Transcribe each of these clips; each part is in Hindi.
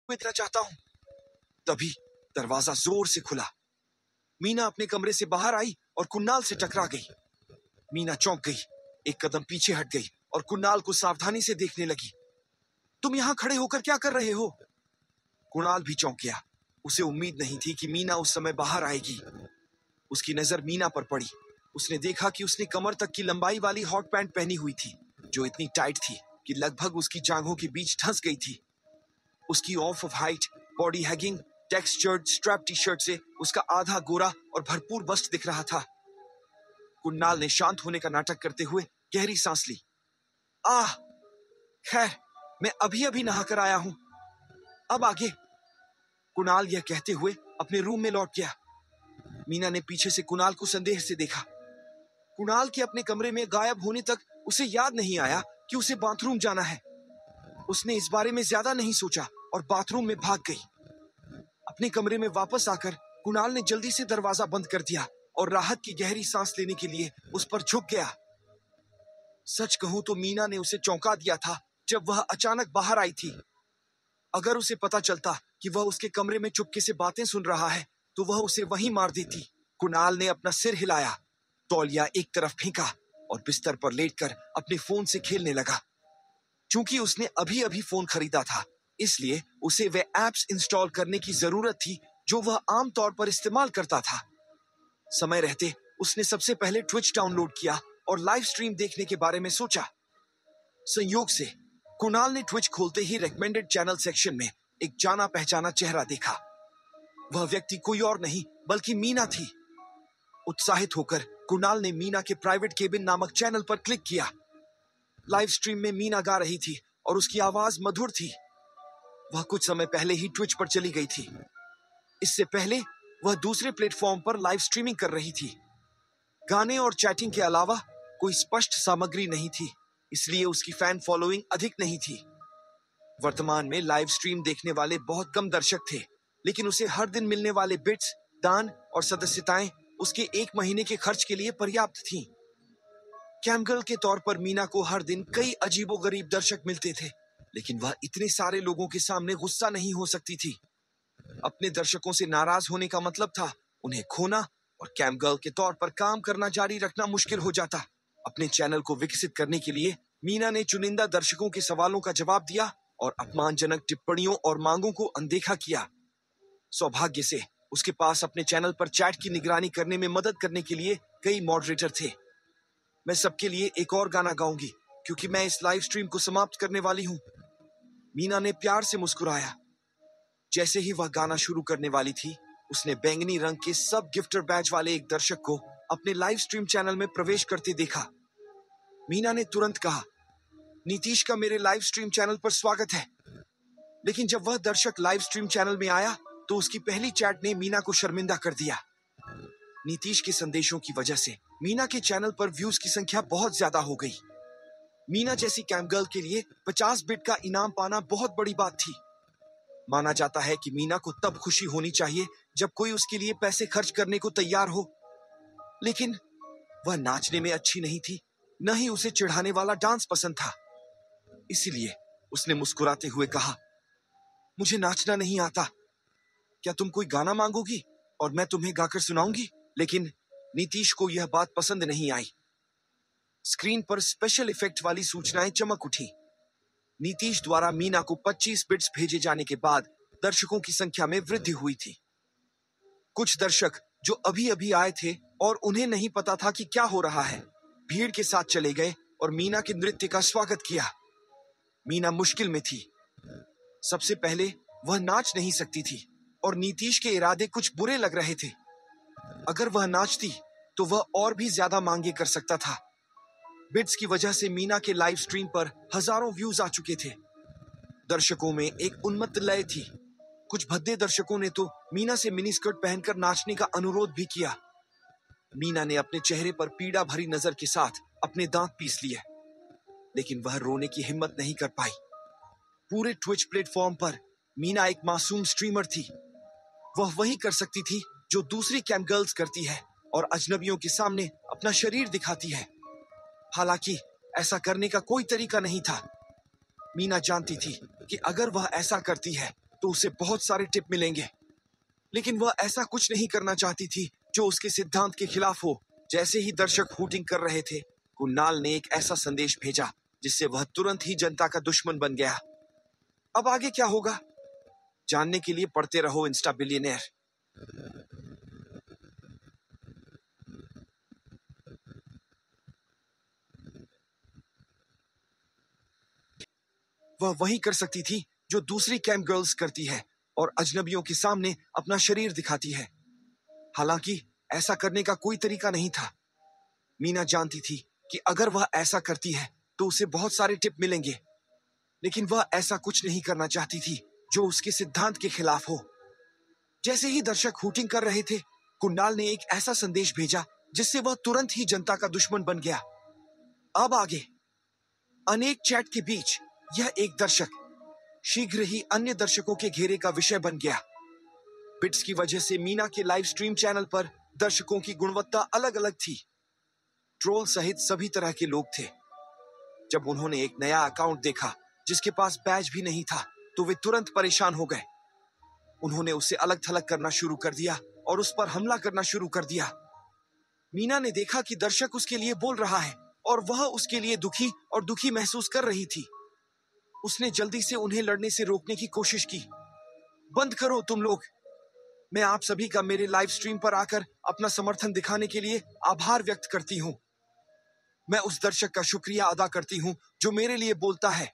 देखना चाहता हूँ। तभी दरवाजा जोर से खुला। मीना अपने कमरे से बाहर आई और कुणाल से टकरा गई। मीना चौंक गई, एक कदम पीछे हट गई और कुणाल को सावधानी से देखने लगी। तुम यहाँ खड़े होकर क्या कर रहे हो? कुणाल भी चौंक गया। उसे उम्मीद नहीं थी कि मीना उस समय बाहर आएगी। उसकी नजर मीना पर पड़ी। उसने देखा कि उसने कमर तक की लंबाई वाली हॉट पैंट पहनी हुई थी, जो इतनी टाइट थी कि लगभग उसकी जांघों के बीच धंस गई थी। उसकी of height body hanging textured strap T shirt से उसका आधा गोरा और भरपूर बस्ट दिख रहा था। कुणाल ने शांत होने का नाटक करते हुए गहरी सांस ली। आह, खैर, मैं अभी अभी नहाकर आया हूं। अब आगे। कुणाल यह कहते हुए अपने रूम में लौट गया। मीना ने पीछे से कुणाल को संदेह से देखा। कुणाल के अपने कमरे में गायब होने तक उसे याद नहीं आया कि उसे बाथरूम जाना है। उसने इस बारे में ज्यादा नहीं सोचा और बाथरूम में भाग गई। अपने कमरे में वापस आकर कुणाल ने जल्दी से दरवाजा बंद कर दिया और राहत की गहरी सांस लेने के लिए उस पर झुक गया। सच कहूं तो मीना ने उसे चौंका दिया था जब वह अचानक बाहर आई थी। अगर उसे पता चलता कि वह उसके कमरे में चुपके से बातें सुन रहा है तो वह उसे वहीं मार देती। कुणाल ने अपना सिर हिलाया, तौलिया एक तरफ फेंका और बिस्तर पर लेटकर अपने फोन से खेलने लगा। चूंकि उसने अभी अभी फोन खरीदा था, इसलिए उसे वे एप्स इंस्टॉल करने की जरूरत थी जो वह आमतौर पर इस्तेमाल करता था। समय रहते उसने सबसे पहले ट्विच डाउनलोड किया और लाइव स्ट्रीम देखने के बारे में सोचा। संयोग से कुणाल ने ट्विच खोलते ही रेकमेंडेड चैनल सेक्शन में एक जाना पहचाना चेहरा देखा। वह व्यक्ति कोई और नहीं बल्कि मीना थी। उत्साहित होकर कुणाल ने मीना के प्राइवेट केबिन नामक चैनल पर क्लिक किया। लाइव स्ट्रीम में मीना गा रही थी और उसकी आवाज मधुर थी। वह कुछ समय पहले ही ट्विच पर चली गई थी। इससे पहले वह दूसरे प्लेटफॉर्म पर लाइव स्ट्रीमिंग कर रही थी। गाने और चैटिंग के अलावा कोई स्पष्ट सामग्री नहीं थी, इसलिए उसकी फैन फॉलोइंग अधिक नहीं थी। वर्तमान में लाइव स्ट्रीम देखने वाले बहुत कम दर्शक थे, लेकिन उसे हर दिन मिलने वाले बिट्स, दान और सदस्यताएं उसके 1 महीने के खर्च के लिए पर्याप्त थीं। कैमगर्ल के तौर पर मीना को हर दिन कई अजीबोगरीब दर्शक मिलते थे, लेकिन वह इतने सारे लोगों के सामने गुस्सा नहीं हो सकती थी। अपने दर्शकों से नाराज होने का मतलब था उन्हें खोना और कैमगर्ल के तौर पर काम करना जारी रखना मुश्किल हो जाता। अपने चैनल को विकसित करने के लिए मीना ने चुनिंदा दर्शकों के सवालों का जवाब दिया और अपमानजनक टिप्पणियों और मांगों को अनदेखा किया। सौभाग्य से उसके पास अपने चैनल पर चैट की निगरानी करने में मदद करने के लिए कई मॉडरेटर थे। मैं सबके लिए एक और गाना गाऊंगी क्योंकि मैं इस लाइव स्ट्रीम को समाप्त करने वाली हूं। मीना ने प्यार से मुस्कुराया। जैसे ही वह गाना शुरू करने वाली थी, उसने बैंगनी रंग के सब गिफ्टर बैज वाले एक दर्शक को अपने लाइव स्ट्रीम चैनल में प्रवेश करते देखा। मीना ने तुरंत कहा, नीतीश का मेरे लाइव स्ट्रीम चैनल पर स्वागत है। लेकिन जब वह दर्शक लाइव स्ट्रीम चैनल में आया तो उसकी पहली चैट ने मीना को शर्मिंदा कर दिया। नीतीश के संदेशों की वजह से मीना के चैनल पर व्यूज की संख्या बहुत ज्यादा हो गई। मीना जैसी कैमगर्ल के लिए 50 बिट का इनाम पाना बहुत बड़ी बात थी। माना जाता है कि मीना को तब खुशी होनी चाहिए जब कोई उसके लिए पैसे खर्च करने को तैयार हो, लेकिन वह नाचने में अच्छी नहीं थी, न ही उसे चिढ़ाने वाला डांस पसंद था। इसीलिए उसने मुस्कुराते हुए कहा, मुझे नाचना नहीं आता, क्या तुम कोई गाना मांगोगी और मैं तुम्हें गाकर सुनाऊंगी? लेकिन नीतीश को यह बात पसंद नहीं आई। स्क्रीन पर स्पेशल इफेक्ट वाली सूचनाएं चमक उठी। नीतीश द्वारा मीना को 25 बिट्स भेजे जाने के बाद दर्शकों की संख्या में वृद्धि हुई थी। कुछ दर्शक जो अभी अभी आए थे और उन्हें नहीं पता था कि क्या हो रहा है, भीड़ के साथ चले गए और मीना के नृत्य का स्वागत किया। मीना मुश्किल में थी। सबसे पहले वह नाच नहीं सकती थी और नीतीश के इरादे कुछ बुरे लग रहे थे। अगर वह नाचती तो वह और भी ज्यादा मांगे कर सकता था। बिट्स की वजह से मीना के लाइव स्ट्रीम पर हजारों व्यूज आ चुके थे। दर्शकों में एक उन्मत्त लय थी। कुछ भद्दे दर्शकों ने तो मीना से मिनी स्कर्ट पहनकर नाचने का अनुरोध भी किया। मीना ने अपने चेहरे पर पीड़ा भरी नजर के साथ अपने दांत पीस लिए, लेकिन वह रोने की हिम्मत नहीं कर पाई। पूरे ट्विच प्लेटफॉर्म पर मीना एक मासूम स्ट्रीमर थी। वह वही कर सकती थी जो दूसरी कैम गर्ल्स करती है और अजनबियों के सामने अपना शरीर दिखाती है। हालांकि ऐसा करने का कोई तरीका नहीं था। मीना जानती थी कि अगर वह ऐसा करती है तो उसे बहुत सारे टिप मिलेंगे। लेकिन वह ऐसा कुछ नहीं करना चाहती थी जो उसके सिद्धांत के खिलाफ हो। जैसे ही दर्शक हूटिंग कर रहे थे, कुणाल ने एक ऐसा संदेश भेजा जिससे वह तुरंत ही जनता का दुश्मन बन गया। अब आगे क्या होगा, जानने के लिए पढ़ते रहो इंस्टा बिलियनेयर। वह वही कर सकती थी जो दूसरी कैंप गर्ल्स करती है और अजनबियों के सामने अपना शरीर दिखाती है। हालांकि ऐसा करने का कोई तरीका नहीं था। मीना जानती थी कि अगर वह ऐसा करती है तो उसे बहुत सारे टिप मिलेंगे, लेकिन वह ऐसा कुछ नहीं करना चाहती थी जो उसके सिद्धांत के खिलाफ हो। जैसे ही दर्शक हूटिंग कर रहे थे, कुणाल ने एक ऐसा संदेश भेजा जिससे वह तुरंत ही जनता का दुश्मन बन गया। अब आगे अनेक चैट के बीच यह एक दर्शक शीघ्र ही अन्य दर्शकों के घेरे का विषय बन गया। बिट्स की वजह से मीना के लाइव स्ट्रीम चैनल पर दर्शकों की गुणवत्ता अलग अलग थी। ट्रोल सहित सभी तरह के लोग थे। जब उन्होंने एक नया अकाउंट देखा जिसके पास बैज भी नहीं था, तो वे तुरंत परेशान हो गए। उन्होंने उसे अलग थलग करना शुरू कर दिया और उस पर हमला करना शुरू कर दिया। मीना ने देखा कि दर्शक उसके लिए बोल रहा है और वह उसके लिए दुखी महसूस कर रही थी। उसने जल्दी से उन्हें लड़ने से रोकने की कोशिश की। बंद करो तुम लोग। मैं आप सभी का मेरे लाइव स्ट्रीम पर आकर अपना समर्थन दिखाने के लिए आभार व्यक्त करती हूँ। मैं उस दर्शक का शुक्रिया अदा करती हूँ जो मेरे लिए बोलता है,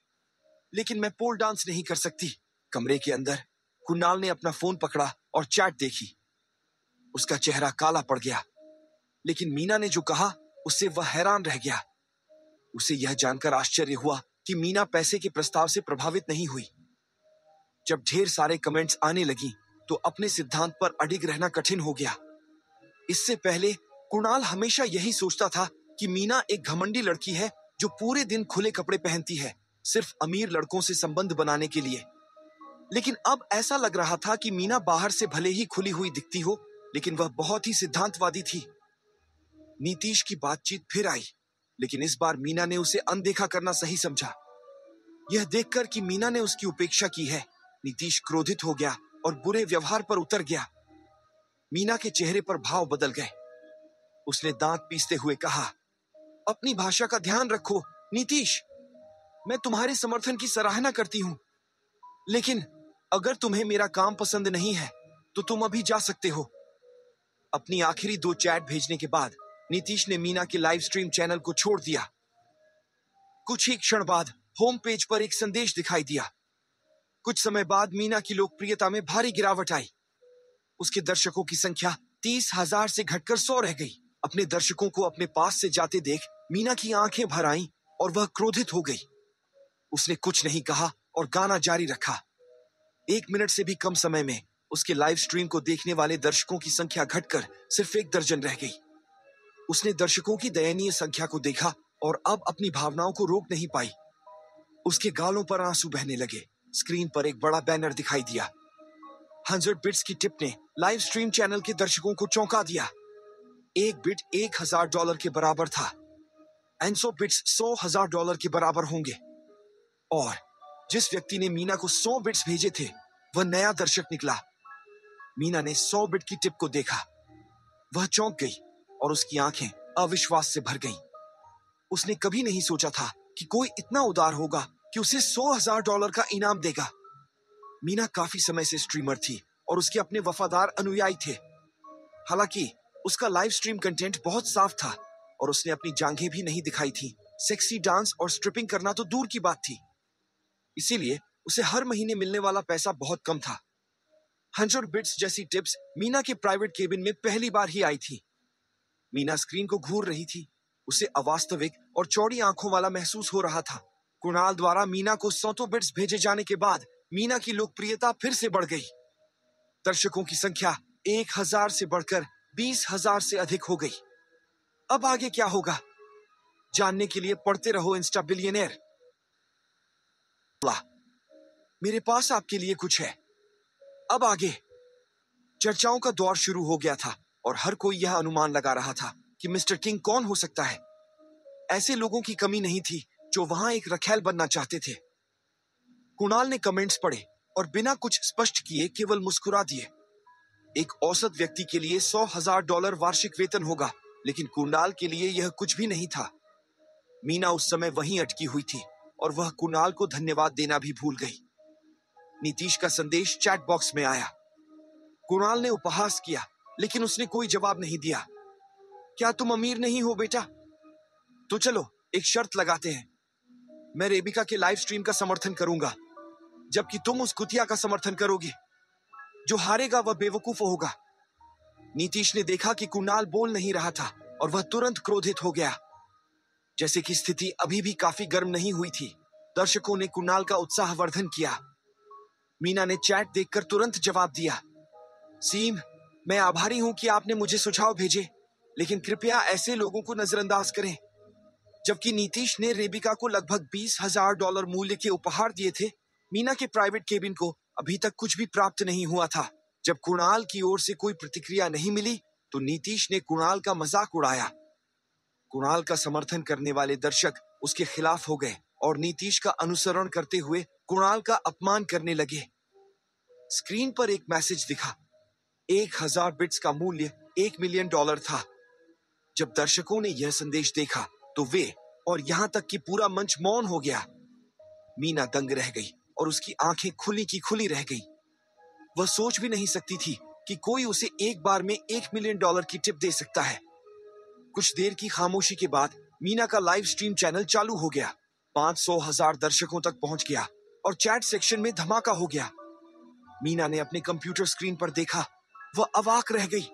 लेकिन मैं पोल डांस नहीं कर सकती। कमरे के अंदर कुणाल ने अपना फोन पकड़ा और चैट देखी। उसका चेहरा काला पड़ गया, लेकिन मीना ने जो कहा उससे वह हैरान रह गया। उसे यह जानकर आश्चर्य हुआ कि मीना पैसे के प्रस्ताव से प्रभावित नहीं हुई। जब ढेर सारे कमेंट्स आने लगी तो अपने सिद्धांत पर अडिग रहना कठिन हो गया। इससे पहले कुणाल हमेशा यही सोचता था कि मीना एक घमंडी लड़की है जो पूरे दिन खुले कपड़े पहनती है, सिर्फ अमीर लड़कों से संबंध बनाने के लिए। लेकिन अब ऐसा लग रहा था कि मीना बाहर से भले ही खुली हुई दिखती हो, लेकिन वह बहुत ही सिद्धांतवादी थी। नीतीश की बातचीत फिर आई, लेकिन इस बार मीना ने उसे अनदेखा करना सही समझा। यह देखकर कि मीना ने उसकी उपेक्षा की है, नीतीश क्रोधित हो गया और बुरे व्यवहार पर उतर गया। मीना के चेहरे पर भाव बदल गए। उसने दांत पीसते हुए कहा, अपनी भाषा का ध्यान रखो नीतीश। मैं तुम्हारे समर्थन की सराहना करती हूं, लेकिन अगर तुम्हें मेरा काम पसंद नहीं है तो तुम अभी जा सकते हो। अपनी आखिरी 2 चैट भेजने के बाद नीतीश ने मीना के लाइव स्ट्रीम चैनल को छोड़ दिया। कुछ ही क्षण बाद होम पेज पर एक संदेश दिखाई दिया। कुछ समय बाद मीना की लोकप्रियता में भारी गिरावट आई। उसके दर्शकों की संख्या 30,000 से घटकर 100 रह गई। अपने दर्शकों को अपने पास से जाते देख मीना की आंखें भर आईं और वह क्रोधित हो गई। उसने कुछ नहीं कहा और गाना जारी रखा। 1 मिनट से भी कम समय में उसके लाइव स्ट्रीम को देखने वाले दर्शकों की संख्या घटकर सिर्फ 1 दर्जन रह गई। उसने दर्शकों की दयनीय संख्या को देखा और अब अपनी भावनाओं को रोक नहीं पाई। उसके गालों पर आंसू बहने लगे। स्क्रीन पर एक बड़ा बैनर दिखाई दिया। 100 बिट्स की टिप ने लाइव स्ट्रीम चैनल के दर्शकों को चौंका दिया। 1 बिट $1,000 के बराबर था। 100 बिट्स $100,000 के बराबर होंगे। और जिस व्यक्ति ने मीना को 100 बिट्स भेजे थे, वह नया दर्शक निकला। मीना ने 100 बिट की टिप को देखा। वह चौंक गई और उसकी आंखें अविश्वास से भर गईं। उसने कभी नहीं सोचा था कि कोई इतना उदार होगा कि उसे $100,000 का इनाम देगा। मीना काफी समय से स्ट्रीमर थी और उसके अपने वफादार अनुयायी थे। हालांकि उसका लाइव स्ट्रीम कंटेंट बहुत साफ था और उसने अपनी जांघें भी नहीं दिखाई थी। सेक्सी डांस और स्ट्रिपिंग करना तो दूर की बात थी। इसीलिए उसे हर महीने मिलने वाला पैसा बहुत कम था। 100 बिट्स जैसी टिप्स मीना के प्राइवेट केबिन में पहली बार ही आई थी। मीना स्क्रीन को घूर रही थी। उसे अवास्तविक और चौड़ी आंखों वाला महसूस हो रहा था। कुणाल द्वारा मीना को 100 बिट्स भेजे जाने के बाद मीना की लोकप्रियता फिर से बढ़ गई। दर्शकों की संख्या 1,000 से बढ़कर 20,000 से अधिक हो गई। अब आगे क्या होगा, जानने के लिए पढ़ते रहो इंस्टा बिलियनेयर। मेरे पास आपके लिए कुछ है। अब आगे चर्चाओं का दौर शुरू हो गया था और हर कोई यह अनुमान लगा रहा था कि मिस्टर किंग कौन हो सकता है। ऐसे लोगों की कमी नहीं थी जो वहां एक रखैल बनना चाहते थे। कुणाल ने कमेंट्स पढ़े और बिना कुछ स्पष्ट किए केवल मुस्कुरा दिए। एक औसत व्यक्ति के लिए $100,000 वार्षिक वेतन होगा, लेकिन कुणाल के लिए यह कुछ भी नहीं था। मीना उस समय वहीं अटकी हुई थी और वह कुणाल को धन्यवाद देना भी भूल गई। नीतीश का संदेश चैट बॉक्स में आया। कुणाल ने उपहास किया, लेकिन उसने कोई जवाब नहीं दिया। क्या तुम अमीर नहीं हो बेटा? तो चलो एक शर्त लगाते हैं। मैं रेबिका के लाइव स्ट्रीम का समर्थन करूंगा, जबकि तुम उस कुतिया का समर्थन करोगे। जो हारेगा वह बेवकूफ होगा। नीतीश ने देखा कि कुणाल बोल नहीं रहा था और वह तुरंत क्रोधित हो गया। जैसे कि स्थिति अभी भी काफी गर्म नहीं हुई थी, दर्शकों ने कुणाल का उत्साहवर्धन किया। मीना ने चैट देखकर तुरंत जवाब दिया, सीम, मैं आभारी हूं कि आपने मुझे सुझाव भेजे, लेकिन कृपया ऐसे लोगों को नजरअंदाज करें। जबकि नीतीश ने रेबिका को लगभग $20,000 मूल्य के उपहार दिए थे, मीना के प्राइवेट केबिन को अभी तक कुछ भी प्राप्त नहीं हुआ था। जब कुणाल की ओर से कोई प्रतिक्रिया नहीं मिली, तो नीतीश ने कुणाल का मजाक उड़ाया। कुणाल का समर्थन करने वाले दर्शक उसके खिलाफ हो गए और नीतीश का अनुसरण करते हुए कुणाल का अपमान करने लगे। स्क्रीन पर एक मैसेज दिखा। 1000 बिट्स का मूल्य $1 मिलियन था। जब दर्शकों ने यह संदेश देखा, तो वे और यहां तक कि पूरा मंच मौन हो गया। मीना दंग रह गई और उसकी आंखें खुली की खुली रह गई। वह सोच भी नहीं सकती थी कि कोई उसे एक बार में $1 मिलियन की टिप दे सकता है। कुछ देर की खामोशी के बाद मीना का लाइव स्ट्रीम चैनल चालू हो गया। 500,000 दर्शकों तक पहुंच गया और चैट सेक्शन में धमाका हो गया। मीना ने अपने कंप्यूटर स्क्रीन पर देखा। वह अवाक रह गई।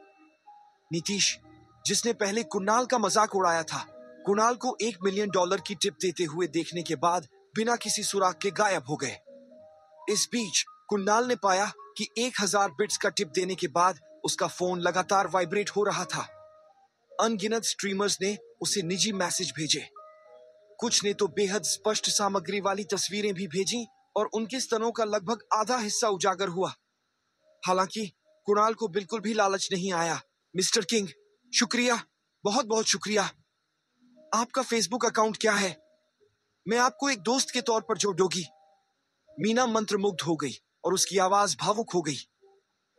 नीतीश, जिसने पहले कुणाल का मजाक उड़ाया था, कुणाल को $1 मिलियन की टिप देते हुए देखने के बाद बिना किसी सुराग के गायब हो गए। इस बीच कुणाल ने पाया कि 1000 बिट्स का टिप देने के बाद उसका फोन लगातार वाइब्रेट हो रहा था। अनगिनत स्ट्रीमर्स ने उसे निजी मैसेज भेजे। कुछ ने तो बेहद स्पष्ट सामग्री वाली तस्वीरें भी भेजी और उनके स्तनों का लगभग आधा हिस्सा उजागर हुआ। हालांकि कुणाल को बिल्कुल भी लालच नहीं आया। मिस्टर किंग, शुक्रिया, बहुत बहुत शुक्रिया। आपका फेसबुक अकाउंट क्या है? मैं आपको एक दोस्त के तौर पर जोड़ूंगी। मीना मंत्रमुग्ध हो गई और उसकी आवाज भावुक हो गई।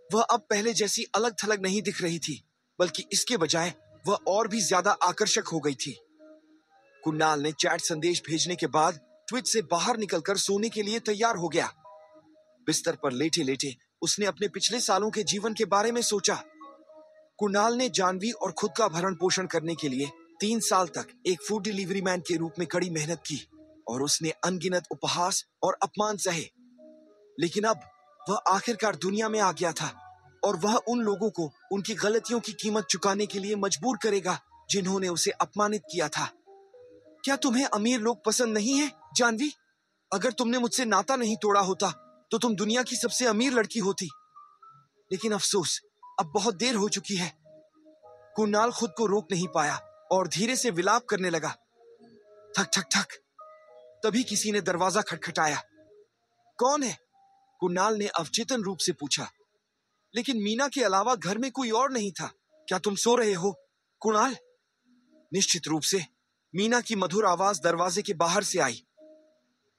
वह अब पहले जैसी अलग थलग नहीं दिख रही थी, बल्कि इसके बजाय वह और भी ज्यादा आकर्षक हो गई थी। कुणाल ने चैट संदेश भेजने के बाद ट्विच से बाहर निकलकर सोने के लिए तैयार हो गया। बिस्तर पर लेटे लेटे उसने अपने पिछले सालों के जीवन के बारे में सोचा। कुणाल ने जानवी और खुद का भरण पोषण करने के लिए 3 साल तक एक फूड डिलीवरी मैन के रूप में कड़ी मेहनत की और उसने अनगिनत उपहास और अपमान सहे। लेकिन अब वह आखिरकार दुनिया में आ गया था और वह उन लोगों को उनकी गलतियों की कीमत चुकाने के लिए मजबूर करेगा जिन्होंने उसे अपमानित किया था। क्या तुम्हें अमीर लोग पसंद नहीं है, जानवी? अगर तुमने मुझसे नाता नहीं तोड़ा होता तो तुम दुनिया की सबसे अमीर लड़की होती। लेकिन अफसोस, अब बहुत देर हो चुकी है। कुणाल खुद को रोक नहीं पाया और धीरे से विलाप करने लगा। ठक ठक ठक। तभी किसी ने दरवाजा खटखटाया। कौन है? कुणाल ने अवचेतन रूप से पूछा। लेकिन मीना के अलावा घर में कोई और नहीं था। क्या तुम सो रहे हो, कुणाल? निश्चित रूप से मीना की मधुर आवाज दरवाजे के बाहर से आई।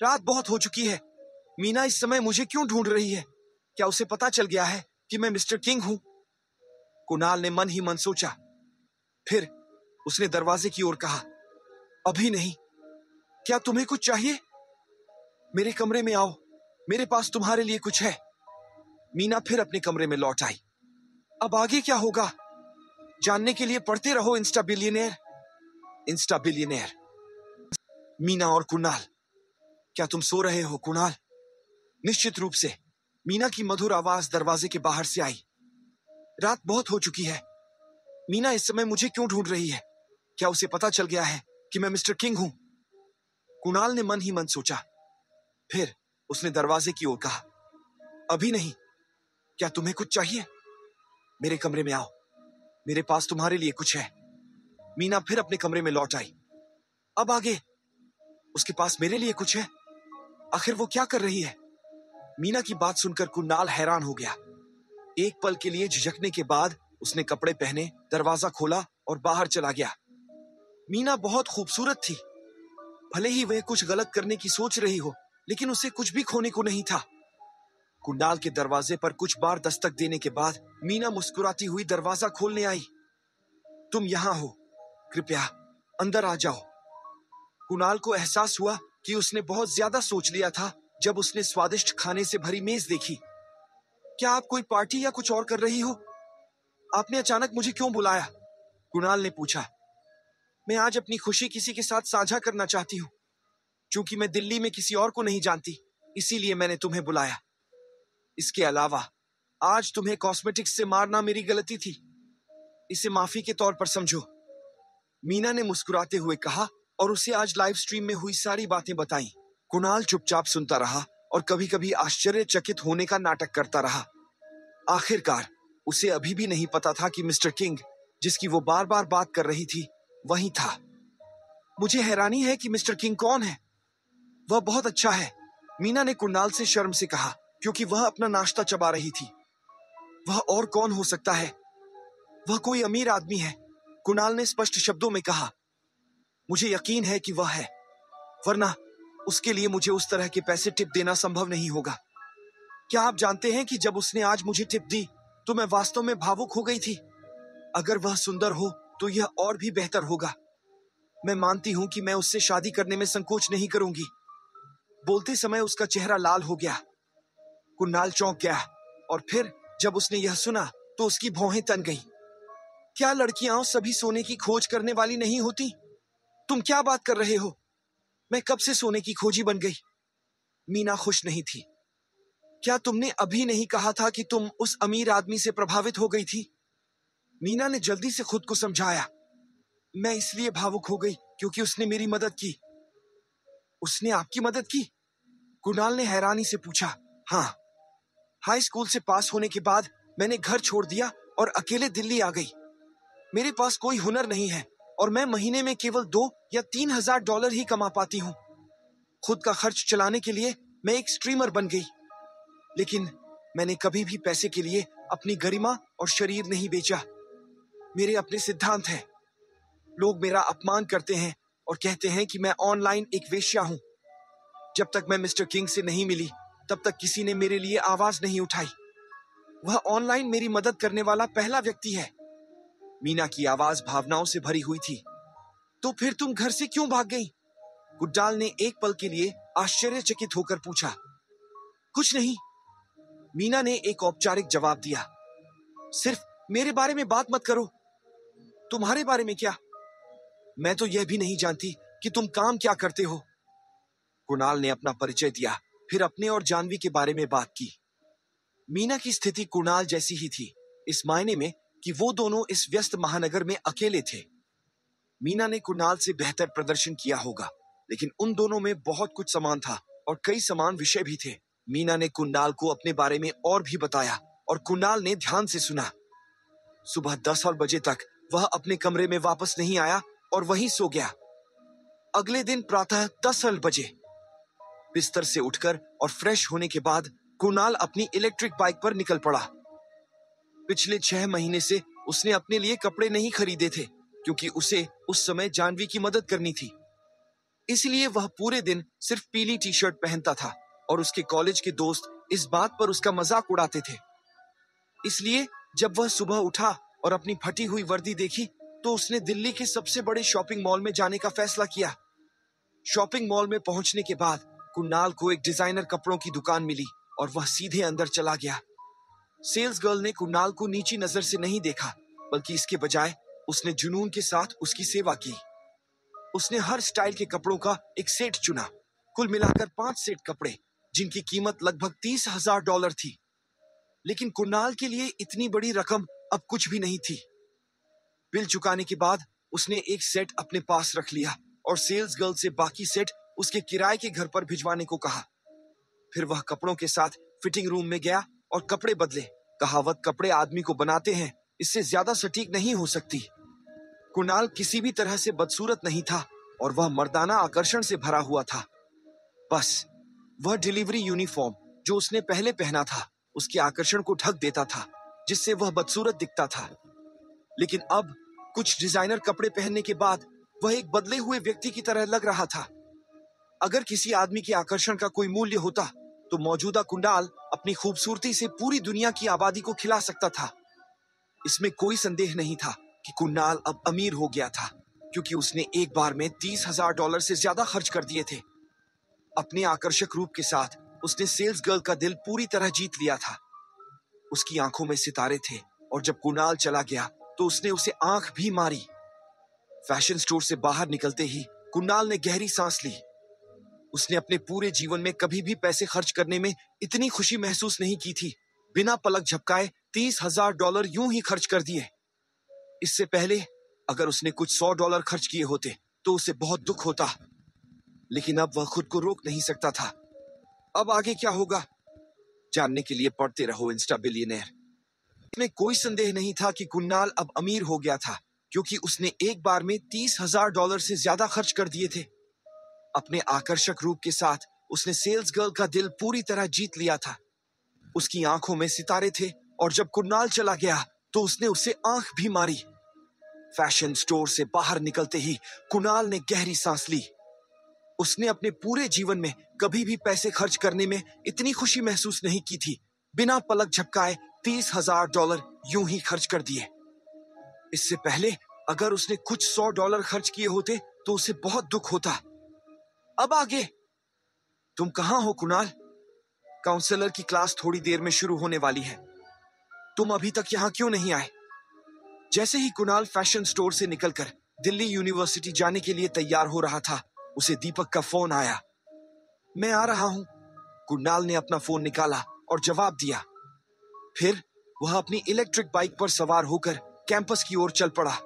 रात बहुत हो चुकी है। मीना इस समय मुझे क्यों ढूंढ रही है? क्या उसे पता चल गया है कि मैं मिस्टर किंग हूं? कुणाल ने मन ही मन सोचा। फिर उसने दरवाजे की ओर कहा, अभी नहीं। क्या तुम्हें कुछ चाहिए? मेरे कमरे में आओ, मेरे पास तुम्हारे लिए कुछ है। मीना फिर अपने कमरे में लौट आई। अब आगे क्या होगा जानने के लिए पढ़ते रहो Insta billionaire. Insta billionaire. Meena और कुणाल। क्या तुम सो रहे हो, कुणाल? निश्चित रूप से मीना की मधुर आवाज दरवाजे के बाहर से आई। रात बहुत हो चुकी है। मीना इस समय मुझे क्यों ढूंढ रही है? क्या उसे पता चल गया है कि मैं मिस्टर किंग हूं? कुणाल ने मन ही मन सोचा। फिर उसने दरवाजे की ओर कहा, अभी नहीं। क्या तुम्हें कुछ चाहिए? मेरे कमरे में आओ, मेरे पास तुम्हारे लिए कुछ है। मीना फिर अपने कमरे में लौट आई। अब आगे उसके पास मेरे लिए कुछ है। आखिर वो क्या कर रही है? मीना की बात सुनकर कुणाल हैरान हो गया। एक पल के लिए झिझकने के बाद उसने कपड़े पहने, दरवाजा खोला और बाहर चला गया। मीना बहुत खूबसूरत थी। भले ही वह कुछ गलत करने की सोच रही हो, लेकिन उसे कुछ भी खोने को नहीं था। कुणाल के दरवाजे पर कुछ बार दस्तक देने के बाद मीना मुस्कुराती हुई दरवाजा खोलने आई। तुम यहाँ हो, कृपया अंदर आ जाओ। कुणाल को एहसास हुआ कि उसने बहुत ज्यादा सोच लिया था जब उसने स्वादिष्ट खाने से भरी मेज देखी। क्या आप कोई पार्टी या कुछ और कर रही हो? आपने अचानक मुझे क्यों बुलाया? कुणाल ने पूछा। मैं आज अपनी खुशी किसी के साथ साझा करना चाहती हूँ। चूंकि मैं दिल्ली में किसी और को नहीं जानती, इसीलिए मैंने तुम्हें बुलाया। इसके अलावा आज तुम्हें कॉस्मेटिक्स से मारना मेरी गलती थी। इसे माफी के तौर पर समझो। मीना ने मुस्कुराते हुए कहा और उसे आज लाइव स्ट्रीम में हुई सारी बातें बताईं। कुणाल चुपचाप सुनता रहा और कभी कभी आश्चर्यचकित होने का नाटक करता रहा। आखिरकार उसे अभी भी नहीं पता था कि मिस्टर किंग, जिसकी वो बार बार बात कर रही थी, वही था। मुझे हैरानी है कि मिस्टर किंग कौन है। वह बहुत अच्छा है, मीना ने कुणाल से शर्म से कहा, क्योंकि वह अपना नाश्ता चबा रही थी। वह और कौन हो सकता है? वह कोई अमीर आदमी है, कुणाल ने स्पष्ट शब्दों में कहा। मुझे यकीन है कि वह है, वरना उसके लिए मुझे उस तरह के पैसे टिप देना संभव नहीं होगा। क्या आप जानते हैं कि जब उसने आज मुझे टिप दी तो मैं वास्तव में भावुक हो गई थी। अगर वह सुंदर हो तो यह और भी बेहतर होगा। मैं मानती हूं कि मैं उससे शादी करने में संकोच नहीं करूंगी। बोलते समय उसका चेहरा लाल हो गया। कुणाल चौंक गया और फिर जब उसने यह सुना तो उसकी भौहें तन गईं। क्या लड़कियां सभी सोने की खोज करने वाली नहीं होती? तुम क्या बात कर रहे हो? मैं कब से सोने की खोजी बन गई? मीना खुश नहीं थी। क्या तुमने अभी नहीं कहा था कि तुम उस अमीर आदमी से प्रभावित हो गई थी? मीना ने जल्दी से खुद को समझाया। मैं इसलिए भावुक हो गई क्योंकि उसने मेरी मदद की। उसने आपकी मदद की? कुणाल ने हैरानी से पूछा। हाँ, हाई स्कूल से पास होने के बाद मैंने घर छोड़ दिया और अकेले दिल्ली आ गई। मेरे पास कोई हुनर नहीं है और मैं महीने में केवल 2 या 3 हजार डॉलर ही कमा पाती हूँ। खुद का खर्च चलाने के लिए मैं एक स्ट्रीमर बन गई। लेकिन मैंने कभी भी पैसे के लिए अपनी गरिमा और शरीर नहीं बेचा। मेरे अपने सिद्धांत हैं। लोग मेरा अपमान करते हैं और कहते हैं कि मैं ऑनलाइन एक वेश्या हूं। जब तक मैं मिस्टर किंग से नहीं मिली, तब तक किसी ने मेरे लिए आवाज नहीं उठाई। वह ऑनलाइन मेरी मदद करने वाला पहला व्यक्ति है। मीना की आवाज भावनाओं से भरी हुई थी। तो फिर तुम घर से क्यों भाग गई? कुणाल ने एक पल के लिए आश्चर्यचकित होकर पूछा। कुछ नहीं, मीना ने एक औपचारिक जवाब दिया। सिर्फ मेरे बारे में बात मत करो। तुम्हारे बारे में क्या? मैं तो यह भी नहीं जानती कि तुम काम क्या करते हो। कुणाल ने अपना परिचय दिया, फिर अपने और जानवी के बारे में बात की। मीना की स्थिति कुणाल जैसी ही थी, इस मायने में कि वो दोनों इस व्यस्त महानगर में अकेले थे। मीना ने कुणाल से बेहतर प्रदर्शन किया होगा, लेकिन उन दोनों में बहुत कुछ समान था और कई समान विषय भी थे। मीना ने कुणाल को अपने बारे में और भी बताया और कुणाल ने ध्यान से सुना। सुबह 10 बजे तक वह अपने कमरे में वापस नहीं आया और वहीं सो गया। अगले दिन प्रातः 10 बजे बिस्तर से उठकर और फ्रेश होने के बाद कुणाल अपनी इलेक्ट्रिक बाइक पर निकल पड़ा। पिछले 6 महीने से उसने अपने लिए कपड़े नहीं खरीदे थे, क्योंकि उसे उस समय जानवी की मदद करनी थी। इसलिए वह पूरे दिन सिर्फ पीली टी शर्ट पहनता था और उसके कॉलेज के दोस्त इस बात पर उसका मजाक उड़ाते थे। इसलिए जब वह सुबह उठा और अपनी फटी हुई वर्दी देखी तो उसने दिल्ली के सबसे बड़े शॉपिंग मॉल में जाने का फैसला किया। शॉपिंग मॉल में पहुंचने के बाद कुणाल को एक डिजाइनर कपड़ों की दुकान मिली और वह सीधे अंदर चला गया। सेल्स गर्ल ने कुणाल को नीची नजर से नहीं देखा, बल्कि इसके बजाय उसने जुनून के साथ उसकी सेवा की। उसने हर स्टाइल के कपड़ों का एक सेट चुना, कुल मिलाकर 5 सेट कपड़े, जिनकी कीमत लगभग $30,000 थी। लेकिन कुणाल के लिए इतनी बड़ी रकम अब कुछ भी नहीं थी। बिल चुकाने के बाद उसने एक सेट अपने पास रख लिया और सेल्स गर्ल से बाकी सेट उसके किराए के घर पर भिजवाने को कहा। फिर वह कपड़ों के साथ फिटिंग रूम में गया और कपड़े बदले। कहावत कपड़े आदमी को बनाते हैं, इससे ज्यादा सटीक नहीं हो सकती। कुणाल किसी भी तरह से बदसूरत नहीं था और वह मर्दाना आकर्षण से भरा हुआ था। बस वह डिलीवरी यूनिफॉर्म जो उसने पहले पहना था उसके आकर्षण को ढक देता था, जिससे वह बदसूरत दिखता था। लेकिन अब कुछ डिजाइनर कपड़े पहनने के बाद वह एक बदले हुए व्यक्ति की तरह लग रहा था। अगर किसी आदमी के आकर्षण का कोई मूल्य होता तो मौजूदा कुणाल अपनी खूबसूरती से पूरी दुनिया की आबादी को खिला सकता था। इसमें कोई संदेह नहीं था कि कुणाल अब अमीर हो गया था, क्योंकि उसने एक बार में $30,000 से ज्यादा खर्च कर दिए थे। अपने आकर्षक रूप के साथ उसने सेल्स गर्ल का दिल पूरी तरह जीत लिया था। उसकी आंखों में सितारे थे, और जब कुणाल चला गया तो उसने उसे आंख भी मारी। फैशन स्टोर से बाहर निकलते ही कुणाल ने गहरी सांस ली। उसने अपने पूरे जीवन में कभी भी पैसे खर्च करने में इतनी खुशी महसूस नहीं की थी। बिना पलक झपकाए $30,000 यूं ही खर्च कर दिए। इससे पहले अगर उसने कुछ $100 खर्च किए होते तो उसे बहुत दुख होता, लेकिन अब वह खुद को रोक नहीं सकता था। अब आगे क्या होगा, जानने के लिए पढ़ते रहो इंस्टा बिलियनेयर। इसमें कोई संदेह नहीं था कि कुणाल अब अमीर हो गया था, क्योंकि उसने एक बार में $30,000 से ज्यादा खर्च कर दिए थे। अपने आकर्षक रूप के साथ उसने सेल्स गर्ल का दिल पूरी तरह जीत लिया था। उसकी आंखों में सितारे थे, और जब कुणाल चला गया तो उसने उसे आंख भी मारी। फैशन स्टोर से बाहर निकलते ही कुणाल ने गहरी सांस ली। उसने अपने पूरे जीवन में कभी भी पैसे खर्च करने में इतनी खुशी महसूस नहीं की थी। बिना पलक झपकाए $30,000 यूं ही खर्च कर दिए। इससे पहले अगर उसने कुछ $100 खर्च किए होते तो उसे बहुत दुख होता। अब आगे तुम कहां हो कुणाल? काउंसलर की क्लास थोड़ी देर में शुरू होने वाली है। तुम अभी तक यहां क्यों नहीं आए? जैसे ही कुणाल फैशन स्टोर से निकलकर दिल्ली यूनिवर्सिटी जाने के लिए तैयार हो रहा था, उसे दीपक का फोन आया। मैं आ रहा हूं। कुणाल ने अपना फोन निकाला और जवाब दिया। फिर वह अपनी इलेक्ट्रिक बाइक पर सवार होकर कैंपस की ओर चल पड़ा।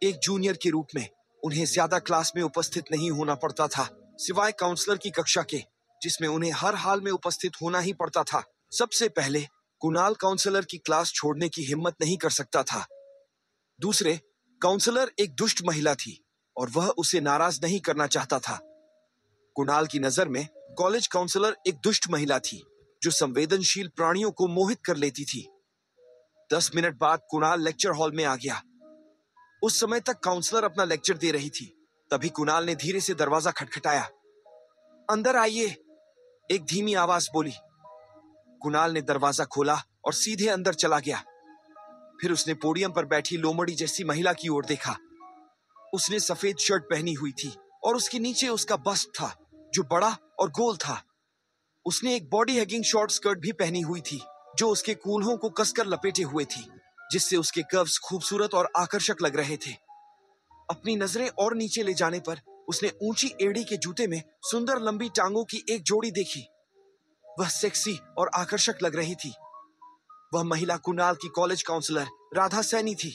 एक जूनियर के रूप में उन्हें ज्यादा क्लास में उपस्थित नहीं होना पड़ता था, सिवाय काउंसलर की कक्षा के, जिसमें उन्हें हर हाल में उपस्थित होना ही पड़ता था। सबसे पहले कुणाल काउंसलर की क्लास छोड़ने की हिम्मत नहीं कर सकता था। दूसरे, काउंसलर एक दुष्ट महिला थी और वह उसे नाराज नहीं करना चाहता था। कुणाल की नजर में कॉलेज काउंसलर एक दुष्ट महिला थी जो संवेदनशील प्राणियों को मोहित कर लेती थी। 10 मिनट बाद कुणाल लेक्चर हॉल में आ गया। उस समय तक काउंसलर अपना लेक्चर दे रही थी। तभी कुणाल ने धीरे से दरवाजा खटखटाया। अंदर आइए, एक धीमी आवाज बोली। कुणाल ने दरवाजा खोला और सीधे अंदर चला गया। फिर उसने पोडियम पर बैठी लोमड़ी जैसी महिला की ओर देखा। उसने सफेद शर्ट पहनी हुई थी और उसके नीचे उसका बस्ट था जो बड़ा और गोल था। उसने एक बॉडी हैगिंग शॉर्ट स्कर्ट भी पहनी हुई थी जो उसके कूल्हों को कसकर लपेटे हुए थी, जिससे उसके कर्व्स खूबसूरत और आकर्षक लग रहे थे। अपनी नजरें और नीचे ले जाने पर उसने ऊंची एड़ी के जूते में सुंदर लंबी टांगों की एक जोड़ी देखी। वह सेक्सी और आकर्षक लग रही थी। वह महिला कुणाल की कॉलेज काउंसलर राधा सैनी थी।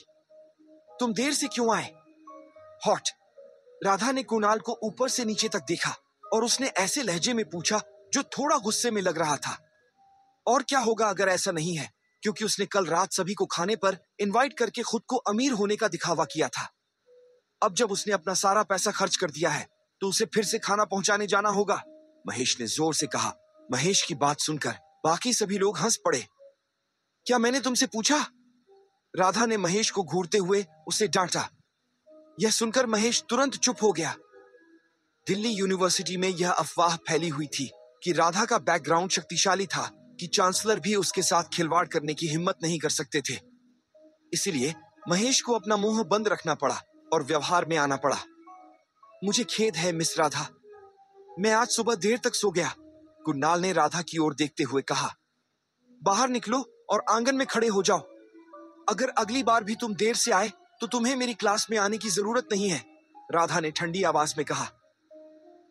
तुम देर से क्यों आए? हॉट। राधा ने कुणाल को ऊपर से नीचे तक देखा और उसने ऐसे लहजे में पूछा जो थोड़ा गुस्से में लग रहा था। और क्या होगा अगर ऐसा नहीं है, क्योंकि उसने कल रात सभी को खाने पर इनवाइट करके खुद को अमीर होने का दिखावा किया था। अब जब उसने अपना सारा पैसा खर्च कर दिया है तो उसे फिर से खाना पहुंचाने जाना होगा, महेश ने जोर से कहा। महेश की बात सुनकर बाकी सभी लोग हंस पड़े। क्या मैंने तुमसे पूछा? राधा ने महेश को घूरते हुए उसे डांटा। यह सुनकर महेश तुरंत चुप हो गया। दिल्ली यूनिवर्सिटी में यह अफवाह फैली हुई थी कि राधा का बैकग्राउंड शक्तिशाली था कि चांसलर भी उसके साथ खिलवाड़ करने की हिम्मत नहीं कर सकते थे। इसलिए महेश को अपना मुंह बंद रखना पड़ा और व्यवहार में आना पड़ा। मुझे खेद है मिस राधा, मैं आज सुबह देर तक सो गया, कुणाल ने राधा की ओर देखते हुए कहा। बाहर निकलो और आंगन में खड़े हो जाओ। अगर अगली बार भी तुम देर से आए तो तुम्हें मेरी क्लास में आने की जरूरत नहीं है, राधा ने ठंडी आवाज में कहा।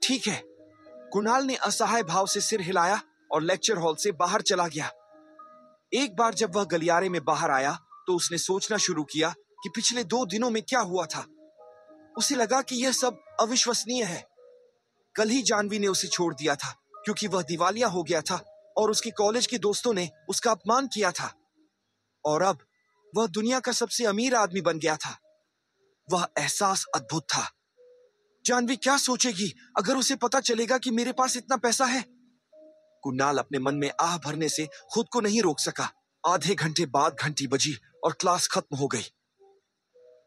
ठीक है, कुणाल ने असहाय भाव से सिर हिलाया और लेक्चर हॉल से बाहर चला गया। एक बार जब वह गलियारे में बाहर आया तो उसने सोचना शुरू किया कि पिछले 2 दिनों में क्या हुआ था। उसे लगा कि यह सब अविश्वसनीय है। कल ही जानवी ने उसे छोड़ दिया था क्योंकि वह दिवालिया हो गया था और उसके कॉलेज के दोस्तों ने उसका अपमान किया था, और अब वह दुनिया का सबसे अमीर आदमी बन गया था। वह एहसास अद्भुत था। जानवी क्या सोचेगी अगर उसे पता चलेगा कि मेरे पास इतना पैसा है? कुणाल अपने मन में आह भरने से खुद को नहीं रोक सका। आधे घंटे बाद घंटी बजी और क्लास खत्म हो गई।